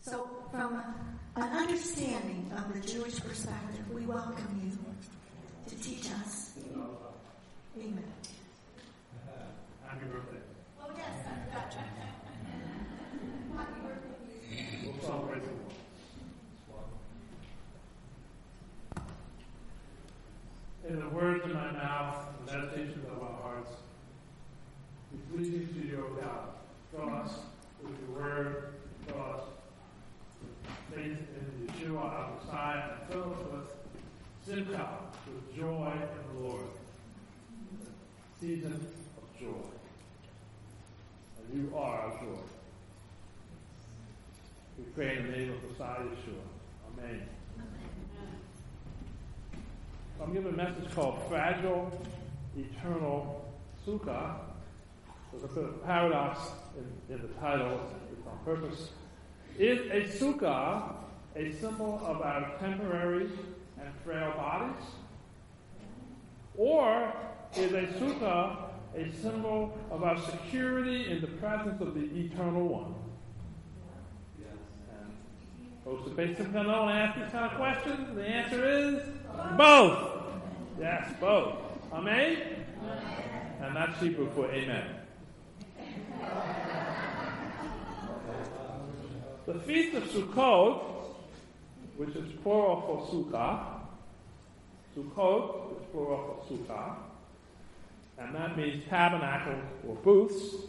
So, from an understanding of the Jewish perspective, we welcome you to teach us. Amen. Happy birthday. Oh, yes, gotcha. Happy birthday. We'll celebrate it. In the words of my mouth, the meditations of our hearts, be pleasing to you, O God. Fill us with your word, fill us with faith in Yeshua, our Messiah, and fill us with Simcha, with joy in the Lord. Season of joy. And you are our joy. We pray in the name of Messiah Yeshua. Amen. I'm giving a message called Fragile, Eternal Sukkah. There's a bit of paradox in the title. It's on purpose. Is a sukkah a symbol of our temporary and frail bodies? Or is a sukkah a symbol of our security in the presence of the Eternal One? And folks at Beit Simcha know when I ask these kind of questions, the answer is both. Yes, both. Amen? And that's Hebrew for amen. The Feast of Sukkot, which is plural for Sukkah, Sukkot is plural for Sukkah, and that means tabernacles or booths,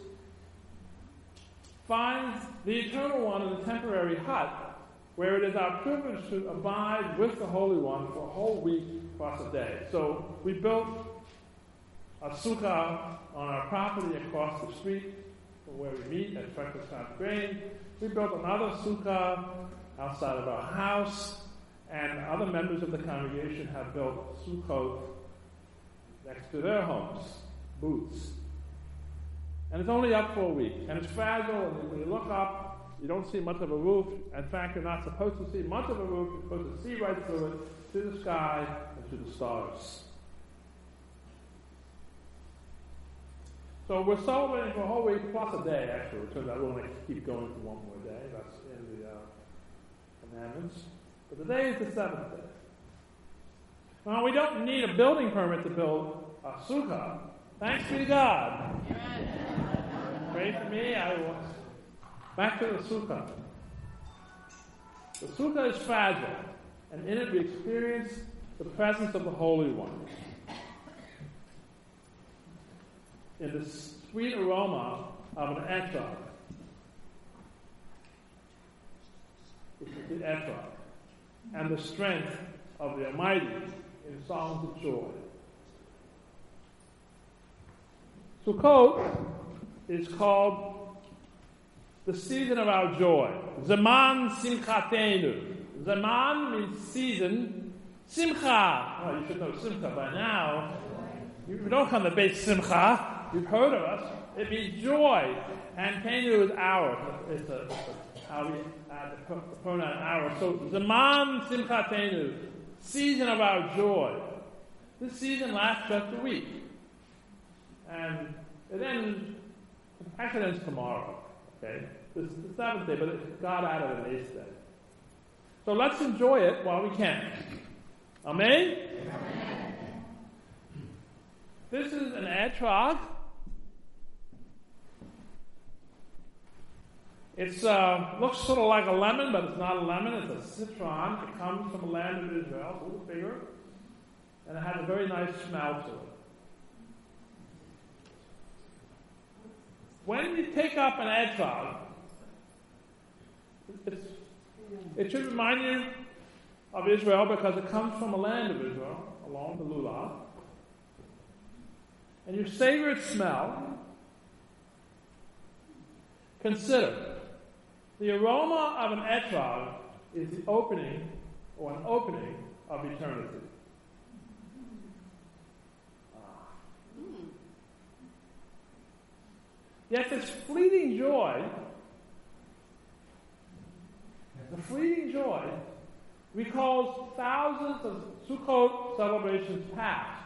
finds the Eternal One in a temporary hut where it is our privilege to abide with the Holy One for a whole week plus a day. So we built a sukkah on our property across the street from where we meet at Breakfast South Green. We built another sukkah outside of our house, and other members of the congregation have built sukkot next to their homes, booths. And it's only up for a week, and it's fragile, and when you look up, you don't see much of a roof. In fact, you're not supposed to see much of a roof. You're supposed to see right through it, to the sky, and to the stars. So we're celebrating for a whole week plus a day, actually. It turns out we're going to keep going for one more day. That's in the commandments. But today is the seventh day. Now, we don't need a building permit to build a sukkah. Thanks be to God. Pray for me. I will. Back to the sukkah. The sukkah is fragile, and in it we experience the presence of the Holy One. In the sweet aroma of an etrog, which is the etrog, and the strength of the Almighty in songs of joy. Sukkot is called the season of our joy. Zaman Simchatenu. Zaman means season. Simcha. Well, you should know Simcha by now. You don't come to Beit Simcha. You've heard of us. It means joy. And Tenu is our. It's how we add the pronoun our. So Zaman Simchatenu. Season of our joy. This season lasts just a week. And it ends, actually ends tomorrow. Okay? This is the seventh day, but God added an eighth day. So let's enjoy it while we can. Amen? Amen. This is an etrog. It looks sort of like a lemon, but it's not a lemon. It's a citron. It comes from the land of Israel. It's a little bigger. And it has a very nice smell to it. When you take up an etrog, it should remind you of Israel because it comes from the land of Israel, along the lulav. And you savor its smell. Consider, the aroma of an etrog is the opening, or an opening, of eternity. Yet this fleeting joy, recalls thousands of Sukkot celebrations past,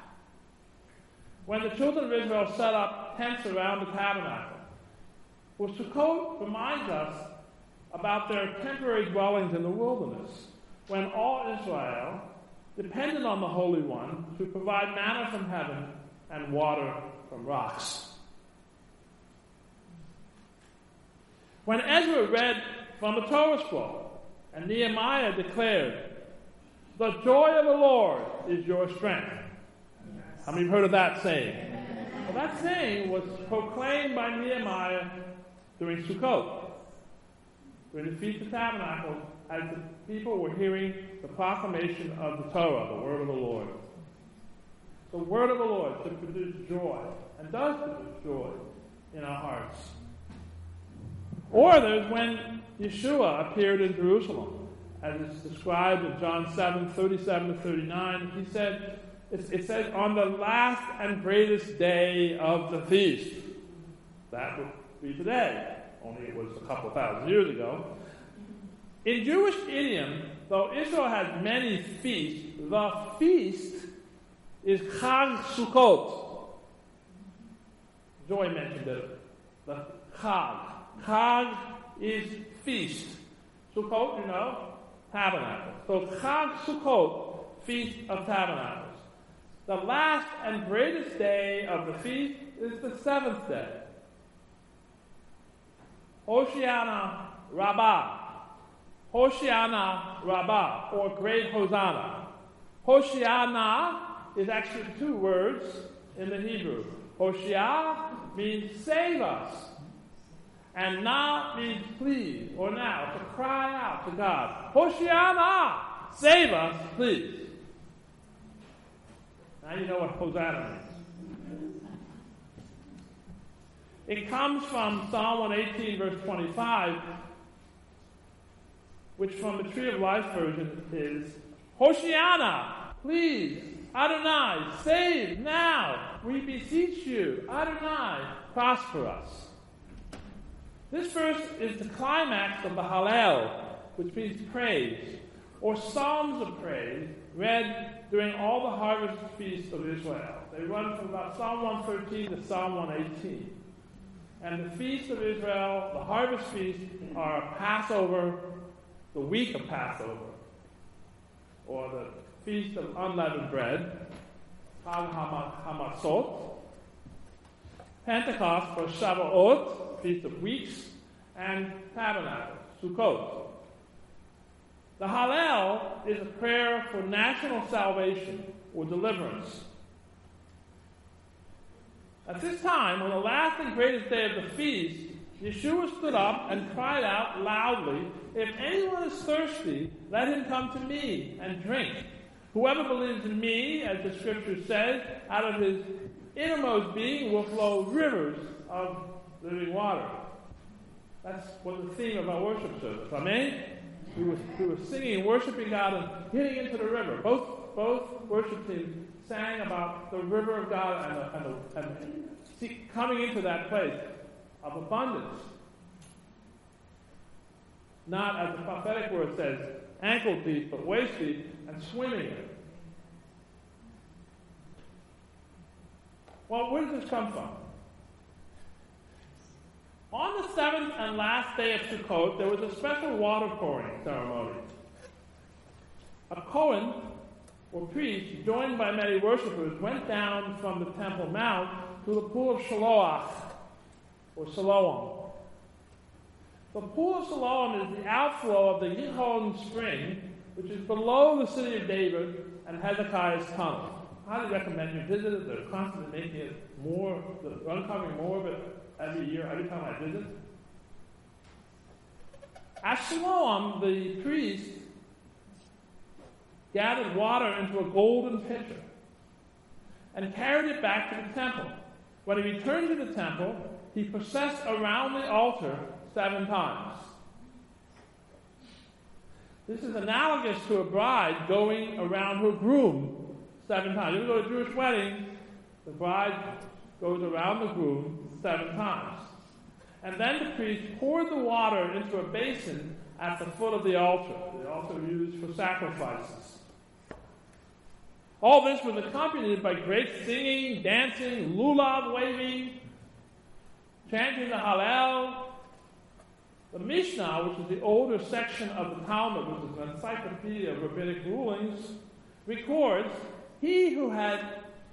when the children of Israel set up tents around the tabernacle. Well, Sukkot reminds us about their temporary dwellings in the wilderness, when all Israel depended on the Holy One to provide manna from heaven and water from rocks. When Ezra read from the Torah scroll, and Nehemiah declared, "The joy of the Lord is your strength." How many have heard of that saying? Well, that saying was proclaimed by Nehemiah during Sukkot, during the Feast of Tabernacles, as the people were hearing the proclamation of the Torah, the word of the Lord. The word of the Lord should produce joy, and does produce joy in our hearts. Or there's when Yeshua appeared in Jerusalem, as it's described in John 7:37-39. He said, it says, on the last and greatest day of the feast. That would be today, only it was a couple thousand years ago. In Jewish idiom, though Israel has many feasts, the feast is Chag Sukkot. Joy mentioned it. The Chag. Chag is feast. Sukkot, Tabernacles. So Chag Sukkot, Feast of Tabernacles. The last and greatest day of the feast is the seventh day. Hoshiana Rabbah. Hoshiana Rabbah, or Great Hosanna. Hoshiana is actually two words in the Hebrew. Hoshia means save us. And na means please, or now, to cry out to God. Hoshiana, save us, please. Now you know what Hosanna means. It comes from Psalm 118, verse 25, which from the Tree of Life version is, Hoshiana, please, Adonai, save now, we beseech you, Adonai, prosper us. This verse is the climax of the Hallel, which means praise, or psalms of praise, read during all the harvest feasts of Israel. They run from about Psalm 113 to Psalm 118. And the feasts of Israel, the harvest feasts, are Passover, the week of Passover, or the Feast of Unleavened Bread, Chag HaMatzot, Pentecost, or Shavuot, Feast of Weeks, and Tabernacles, Sukkot. The Hallel is a prayer for national salvation or deliverance. At this time, on the last and greatest day of the feast, Yeshua stood up and cried out loudly, "If anyone is thirsty, let him come to me and drink. Whoever believes in me, as the scripture says, out of his innermost being will flow rivers of living water." That's what the theme of our worship service. Amen? We were singing and worshiping God and getting into the river. Both worship teams sang about the river of God and coming into that place of abundance. Not, as the prophetic word says, ankle deep, but waist deep, and swimming in it. Well, where does this come from? On the seventh and last day of Sukkot, there was a special water pouring ceremony. A Kohen, or priest, joined by many worshippers, went down from the Temple Mount to the pool of Shiloach, or Siloam. The pool of Siloam is the outflow of the Gihon spring, which is below the city of David and Hezekiah's tunnel. I highly recommend you visit it. They're constantly making it more, they're uncovering more of it every year, every time I visit. At Siloam, the priest gathered water into a golden pitcher and carried it back to the temple. When he returned to the temple, he processed around the altar 7 times. This is analogous to a bride going around her groom 7 times. You go to a Jewish wedding, the bride goes around the groom 7 times. And then the priest poured the water into a basin at the foot of the altar used for sacrifices. All this was accompanied by great singing, dancing, lulav waving, chanting the Hallel, The Mishnah, which is the older section of the Talmud, which is an encyclopedia of rabbinic rulings, records, he who had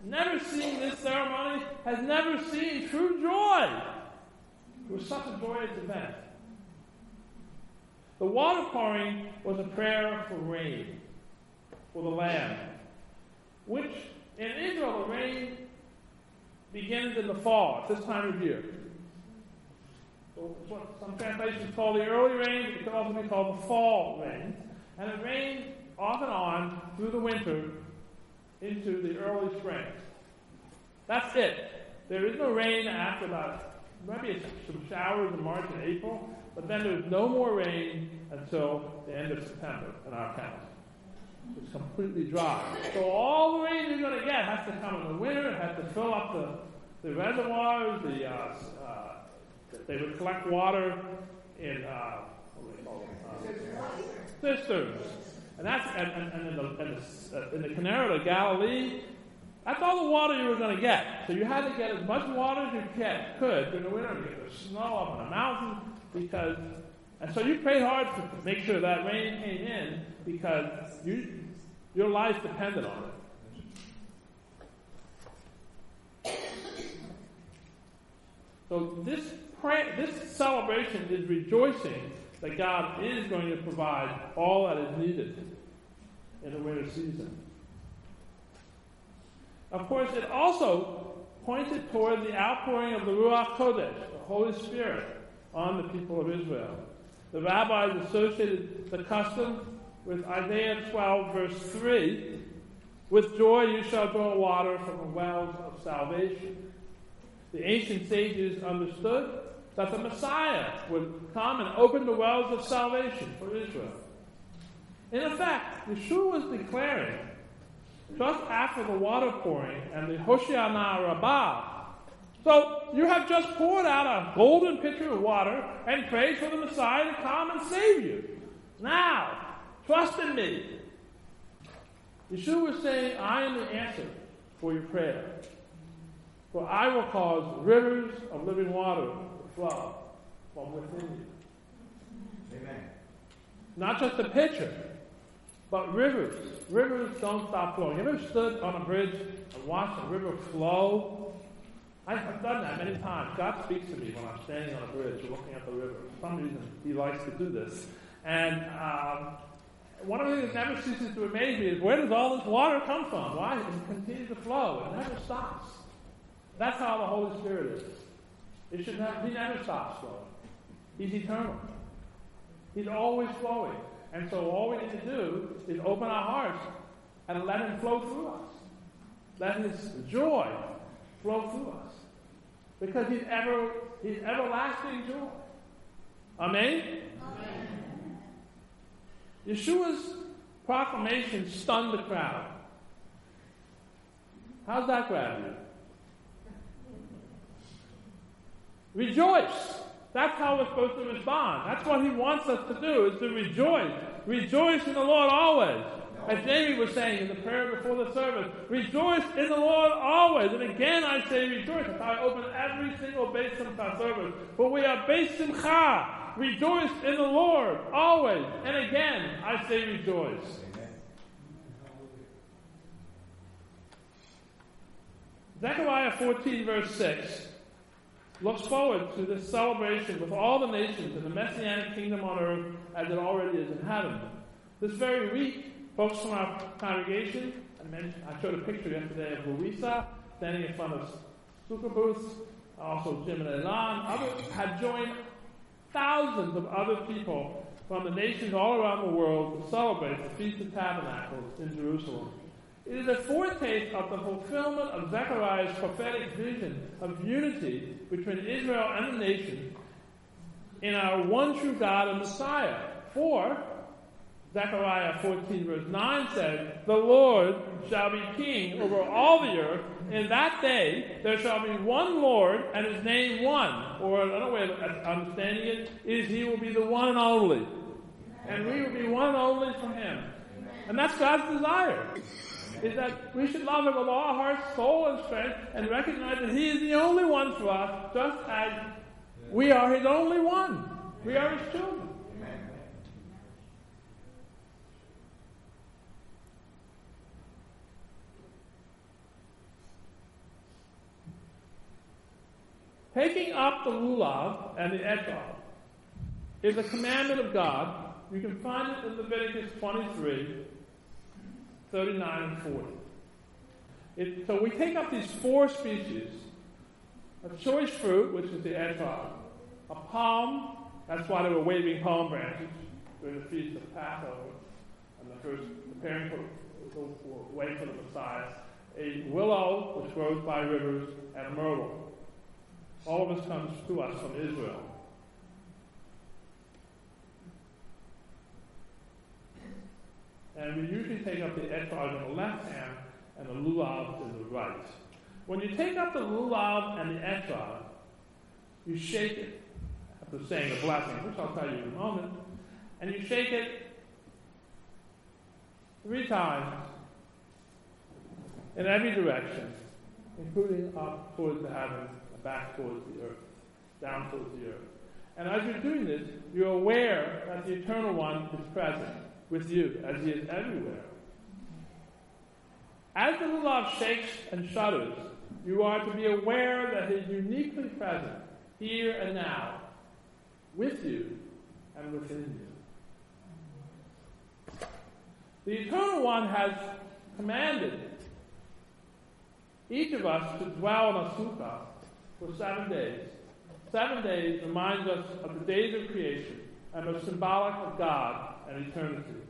never seen this ceremony has never seen true joy. It was such a joyous event. The water pouring was a prayer for rain, for the land, which in Israel, the rain begins in the fall, at this time of year. So it's what some translations call the early rain, it can also be called the fall rain. And it rains off and on through the winter into the early spring. That's it. There is no rain after that. Maybe some showers in March and April, but then there's no more rain until the end of September in our count. It's completely dry. So all the rain you're going to get has to come in the winter. It has to fill up the reservoirs. They would collect water in what do they call them? Cisterns. And that's in the Canary of Galilee. That's all the water you were going to get. So you had to get as much water as you could in the winter to get the snow up on the mountain and so you prayed hard to make sure that rain came in because your life depended on it. So this celebration is rejoicing that God is going to provide all that is needed in the winter season. Of course, it also pointed toward the outpouring of the Ruach Kodesh, the Holy Spirit, on the people of Israel. The rabbis associated the custom with Isaiah 12, verse 3, "With joy you shall draw water from the wells of salvation." The ancient sages understood that the Messiah would come and open the wells of salvation for Israel. In effect, Yeshua was declaring, just after the water pouring and the Hoshiana Rabbah, so you have just poured out a golden pitcher of water and prayed for the Messiah to come and save you. Now, trust in me. Yeshua was saying, I am the answer for your prayer. For I will cause rivers of living water to flow from within you. Amen. Not just a pitcher, but rivers. Rivers don't stop flowing. You ever stood on a bridge and watched a river flow? I've done that many times. God speaks to me when I'm standing on a bridge looking at the river. For some reason, he likes to do this. And one of the things that never ceases to amaze me is where does all this water come from? Why? It continues to flow. It never stops. That's how the Holy Spirit is. He never stops flowing. He's eternal. He's always flowing. And so all we need to do is open our hearts and let him flow through us. Let his joy flow through us. Because he's everlasting joy. Amen? Amen. Yeshua's proclamation stunned the crowd. How's that grab you? Rejoice. That's how we're supposed to respond. That's what he wants us to do, is to rejoice. Rejoice in the Lord always. As Jamie was saying in the prayer before the service, rejoice in the Lord always. And again I say rejoice. That's how I open every single Beit Simcha service. For we are Beit Simcha. Rejoice in the Lord always. And again I say rejoice. Zechariah 14 verse 6 looks forward to this celebration with all the nations in the Messianic kingdom on earth as it already is in heaven. This very week, folks from our congregation, I showed a picture yesterday of Louisa standing in front of Sukkah booths, also Jim and Elan. Others had joined thousands of other people from the nations all around the world to celebrate the Feast of Tabernacles in Jerusalem. It is a foretaste of the fulfillment of Zechariah's prophetic vision of unity between Israel and the nation in our one true God and Messiah. For Zechariah 14 verse 9 said, "The Lord shall be king over all the earth. In that day there shall be one Lord, and his name one." Or another way of understanding it is he will be the one and only. And we will be one and only for him. And that's God's desire, is that we should love him with all our heart, soul, and strength, and recognize that he is the only one for us, just as we are his only one. We are his children. Taking up the lulav and the etrog is a commandment of God. You can find it in Leviticus 23, 39, and 40. So we take up these 4 species: a choice fruit, which is the etrog, a palm, that's why they were waving palm branches during the Feast of Passover, and the first preparing for way for the Messiah, a willow, which grows by rivers, and a myrtle. All of this comes to us from Israel. And we usually take up the etrog in the left hand and the lulav in the right. When you take up the lulav and the etrog, you shake it after saying a blessing, which I'll tell you in a moment, and you shake it 3 times in every direction, including up towards the heavens, back towards the earth, down towards the earth. And as you're doing this, you're aware that the Eternal One is present with you, as he is everywhere. As the lulav shakes and shudders, you are to be aware that he is uniquely present, here and now, with you and within you. The Eternal One has commanded each of us to dwell in a sukkah for 7 days. 7 days reminds us of the days of creation and are symbolic of God and eternity.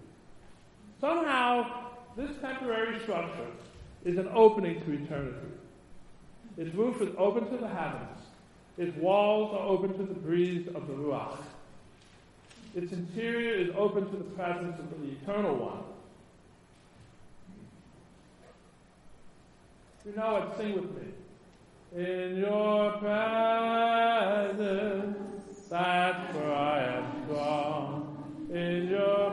Somehow, this temporary structure is an opening to eternity. Its roof is open to the heavens. Its walls are open to the breeze of the Ruach. Its interior is open to the presence of the Eternal One. You know it, sing with me. In your presence, that's where I am strong. In your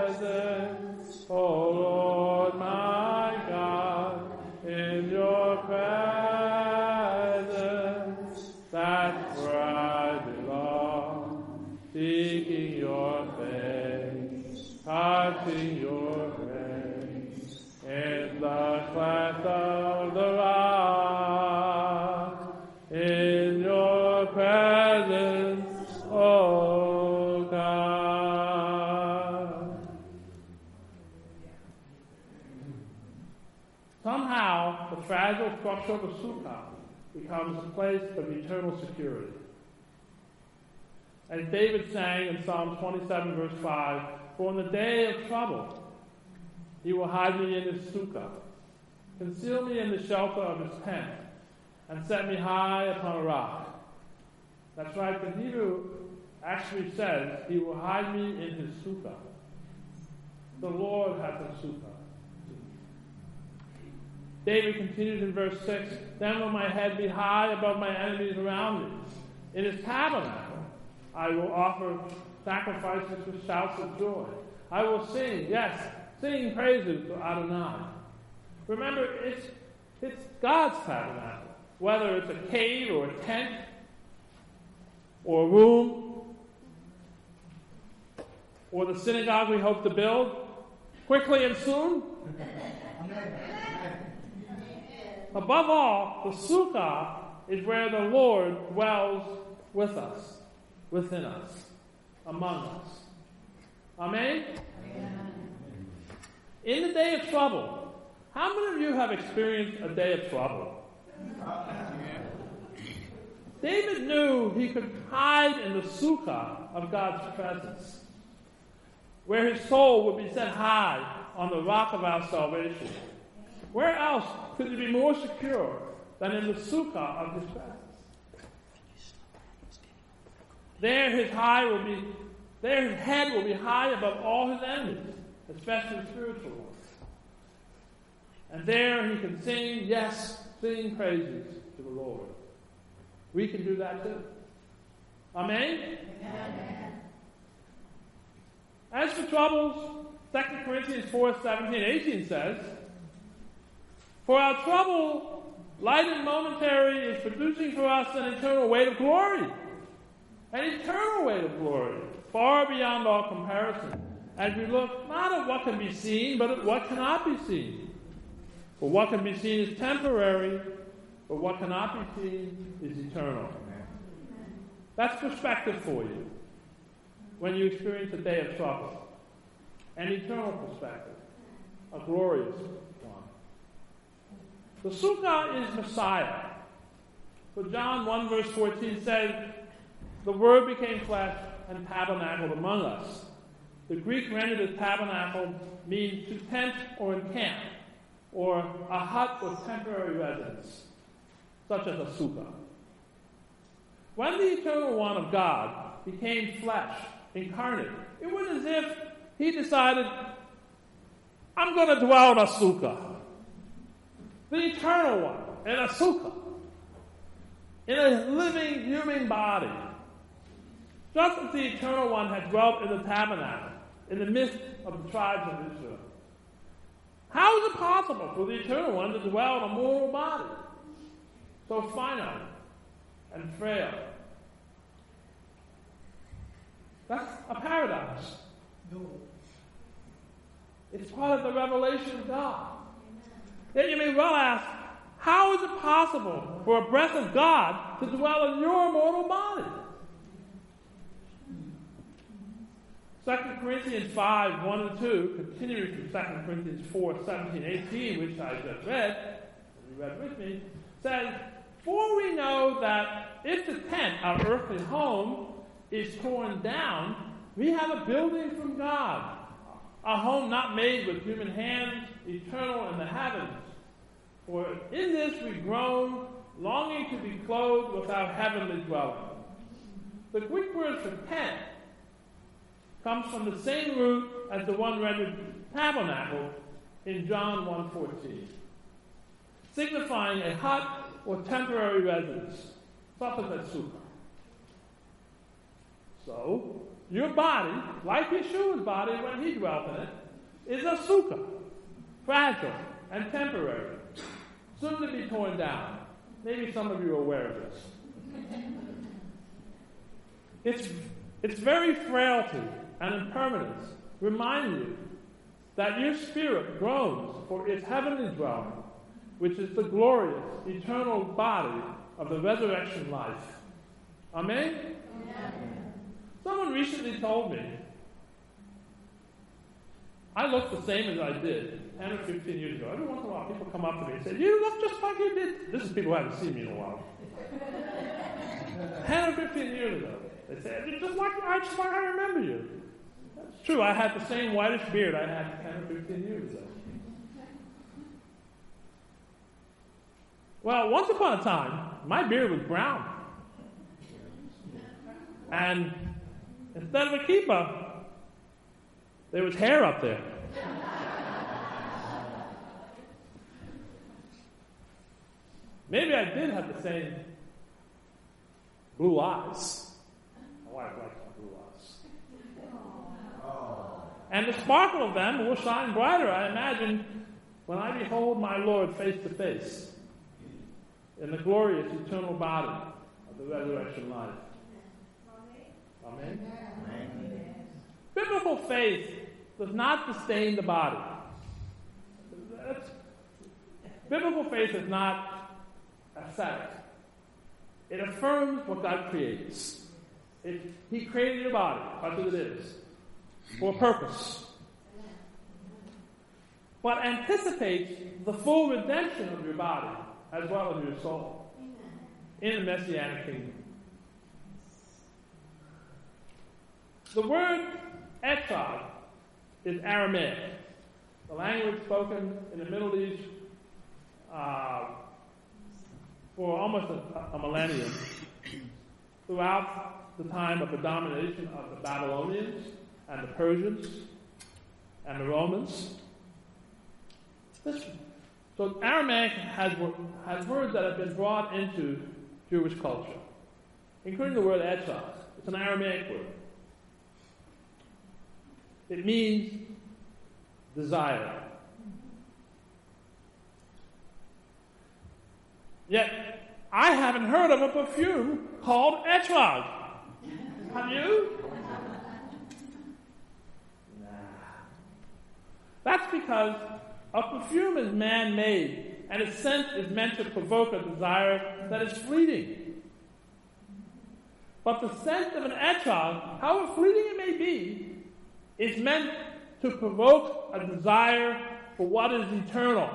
presence, oh Lord my God. In your presence, that's where I belong. Seeking your face, touching your grace, in the cleft of the rock. In your presence, oh God. Somehow, the fragile structure of a sukkah becomes a place of eternal security. As David sang in Psalm 27, verse 5, for in the day of trouble, he will hide me in his sukkah, conceal me in the shelter of his tent, and set me high upon a rock. That's right, the Hebrew actually says, he will hide me in his sukkah. The Lord has a sukkah. David continues in verse 6, then will my head be high above my enemies around me. In his tabernacle, I will offer sacrifices with shouts of joy. I will sing, yes, sing praises to Adonai. Remember, it's God's tabernacle. Whether it's a cave or a tent or a room or the synagogue we hope to build quickly and soon. Above all, the sukkah is where the Lord dwells with us, within us, among us. Amen? Amen. In the day of trouble, how many of you have experienced a day of trouble? David knew he could hide in the sukkah of God's presence, where his soul would be set high on the rock of our salvation. Where else could he be more secure than in the sukkah of his presence? There his head will be high above all his enemies, especially spiritual ones. And there he can sing, yes, sing praises to the Lord. We can do that too. Amen? Amen. As for troubles, 2 Corinthians 4:17-18 says, for our trouble, light and momentary, is producing for us an eternal weight of glory an eternal weight of glory, far beyond all comparison, as we look not at what can be seen, but at what cannot be seen. For what can be seen is temporary, but what cannot be seen is eternal. That's perspective for you when you experience a day of trouble. An eternal perspective, a glorious one. The Sukkah is Messiah. So John 1 verse 14 says, the Word became flesh and tabernacled among us. The Greek rendered as tabernacle means to tent or encamp, or a hut or temporary residence, such as a sukkah. When the Eternal One of God became flesh, incarnate, it was as if he decided, I'm going to dwell in a sukkah. The Eternal One in a sukkah, in a living human body. Just as the Eternal One had dwelt in the tabernacle, in the midst of the tribes of Israel. How is it possible for the Eternal One to dwell in a mortal body, so finite and frail? That's a paradox. No. It's part of the revelation of God. Then you may well ask, how is it possible for a breath of God to dwell in your mortal body? 2 Corinthians 5, 1 and 2, continuing from 2 Corinthians 4, 17, 18, which I just read, and you read with me, says, for we know that if the tent, our earthly home, is torn down, we have a building from God, a home not made with human hands, eternal in the heavens. For in this we groan, longing to be clothed with our heavenly dwelling. The Greek word for tent comes from the same root as the one rendered tabernacle in John 1:14, signifying a hut or temporary residence, such as a sukkah. So, your body, like Yeshua's body when he dwelt in it, is a sukkah, fragile and temporary, soon to be torn down. Maybe some of you are aware of this. Its very frailty and impermanence remind you that your spirit groans for its heavenly dwelling, which is the glorious, eternal body of the resurrection life. Amen? Amen. Someone recently told me I look the same as I did 10 or 15 years ago. Every once in a while people come up to me and say, you look just like you did. This is people who haven't seen me in a while. 10 or 15 years ago. They say, just like I remember you. That's true. I had the same whitish beard I had 10 or 15 years ago. Well, once upon a time, my beard was brown. And instead of a kippah, there was hair up there. Maybe I did have the same blue eyes. My wife likes my blue eyes. And the sparkle of them will shine brighter, I imagine, when I behold my Lord face to face in the glorious eternal body of the resurrection life. Amen? Amen. Biblical faith does not disdain the body. Biblical faith is not ascetic. It affirms what God creates. He created your body, that's what it is, for a purpose. But anticipates the full redemption of your body as well as your soul in the Messianic kingdom. The word etrog is Aramaic, the language spoken in the Middle East for almost a millennium, throughout the time of the domination of the Babylonians and the Persians and the Romans. So Aramaic has words that have been brought into Jewish culture, including the word etrog. It's an Aramaic word. It means desire. Yet, I haven't heard of a perfume called etrog. Have you? Nah. That's because a perfume is man-made, and its scent is meant to provoke a desire that is fleeting. But the scent of an etrog, however fleeting it may be, is meant to provoke a desire for what is eternal.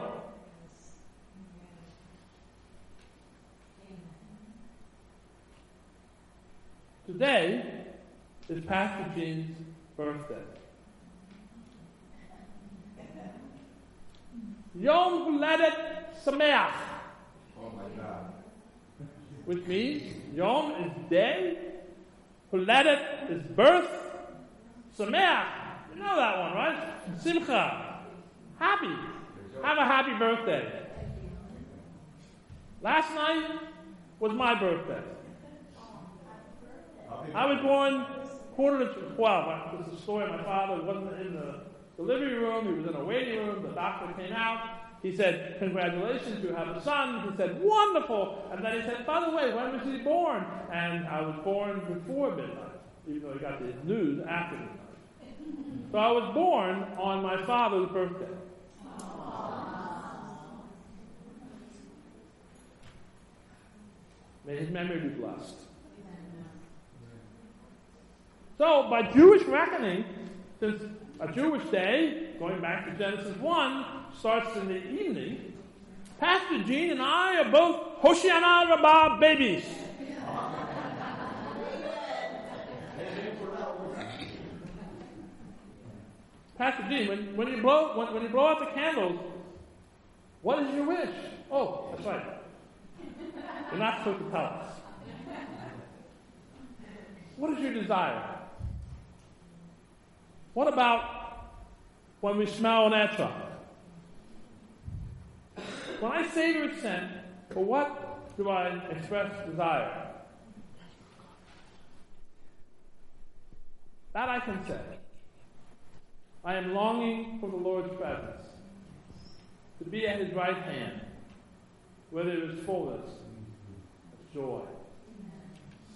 Today is Pastor Jean's birthday. Yom Huledet Sameach. Oh my God. Which means Yom is day, Huledet is birth, Sameach. You know that one, right? Simcha. Happy. Have a happy birthday. Last night was my birthday. I was born 11:45. This is the story of my father. He wasn't in the delivery room. He was in a waiting room. The doctor came out. He said, "Congratulations, you have a son." He said, "Wonderful." And then he said, "By the way, when was he born?" And I was born before midnight, even though he got the news after midnight. So I was born on my father's birthday. May his memory be blessed. So, by Jewish reckoning, since a Jewish day, going back to Genesis 1, starts in the evening, Pastor Jean and I are both Hoshiana Rabbah babies. Pastor Jean, when you blow out the candles, what is your wish? Oh, that's right. You're not supposed to tell us. What is your desire? What about when we smell an etrog? When I savor its scent, for what do I express desire? That I can say. I am longing for the Lord's presence, to be at his right hand, where there is fullness of joy.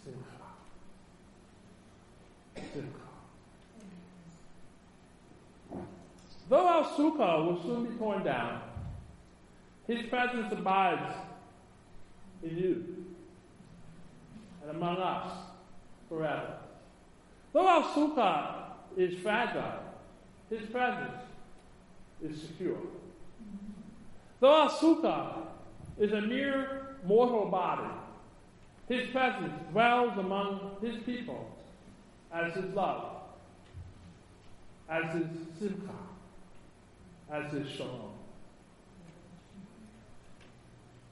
Simcha. Simcha. Though our Sukkah will soon be torn down, his presence abides in you and among us forever. Though our Sukkah is fragile, his presence is secure. Though our Sukkah is a mere mortal body, his presence dwells among his people as his love, as his Simcha, as his Shalom.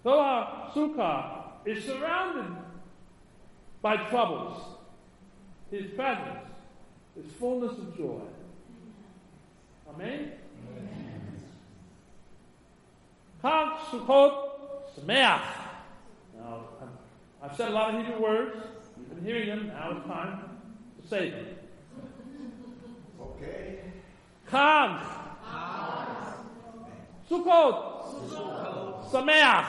Though our Sukkah is surrounded by troubles, his presence is fullness of joy. Amen? Chag Sukkot Sameach. Now, I've said a lot of Hebrew words. You've been hearing them. Now it's time to say them. Okay. Chag Sukkot Sameach.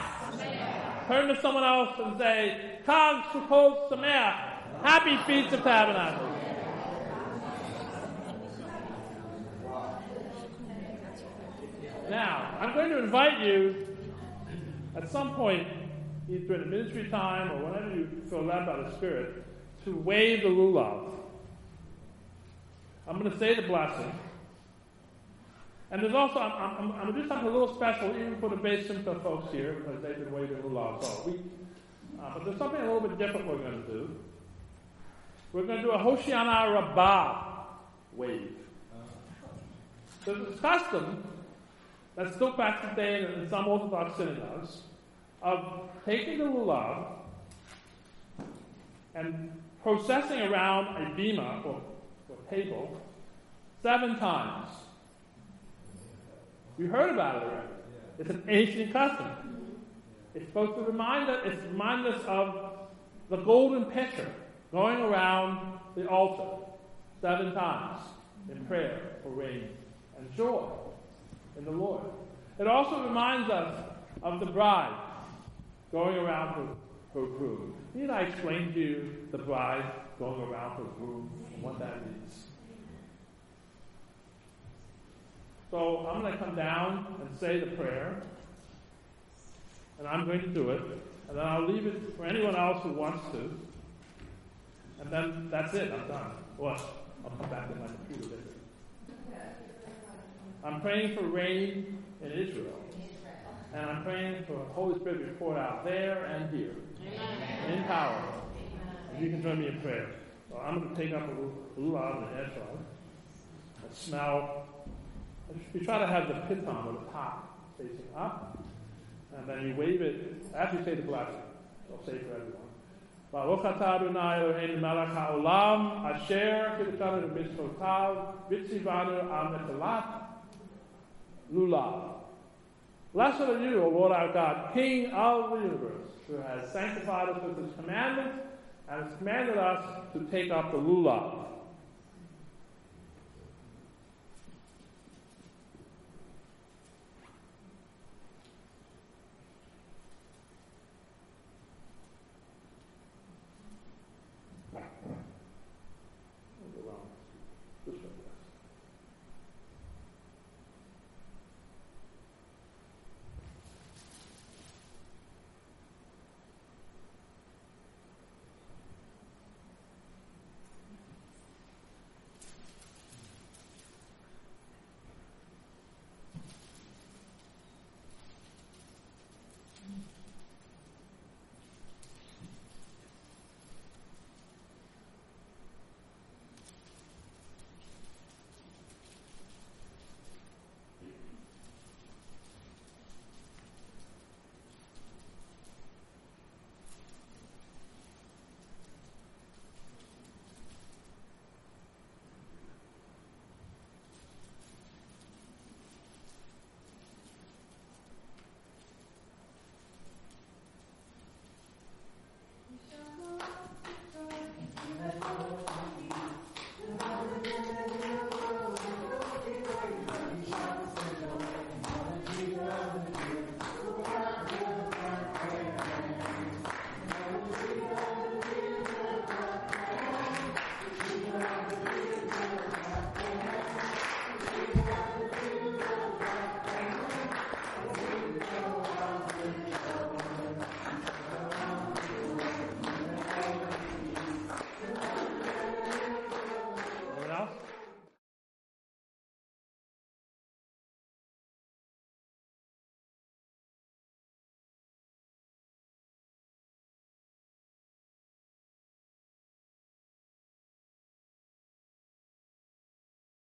Turn to someone else and say, Chag Sukkot Sameach. Happy Feast of Tabernacles. Now, I'm going to invite you at some point, either in a ministry time or whenever you feel led by the Spirit, to wave the lulav. I'm going to say the blessing. And there's also, I'm going to do something a little special, even for the Beit Simcha folks here, because they've been waving lulav all week. But there's something a little bit different we're going to do. We're going to do a Hoshiana Rabbah wave. There's this custom that's still practiced today in some Orthodox synagogues of taking the lulav and processing around a bima, or table, 7 times. You heard about it already. It's an ancient custom. It's supposed to remind us of the golden pitcher going around the altar 7 times in prayer for rain and joy in the Lord. It also reminds us of the bride going around her groom. Need I explain to you the bride? going around his room and what that means. So I'm going to come down and say the prayer, and I'm going to do it, and then I'll leave it for anyone else who wants to, and then that's it, I'm done. What? I'll come back to my computer later. I'm praying for rain in Israel, and I'm praying for the Holy Spirit to be poured out there and here, in power. And you can join me in prayer. So I'm going to take up a lulav and an eshod, and smell. You try to have the piton or the top facing up, and then you wave it after you say the blessing. I'll say for everyone. Baruch atah Adonai Eloheinu melech haolam asher kiddushanu b'mitzvotav v'tzivanu al mechalat lulav. Blessed are you, O Lord our God, King of the universe, who has sanctified us with his commandments and has commanded us to take up the lulav.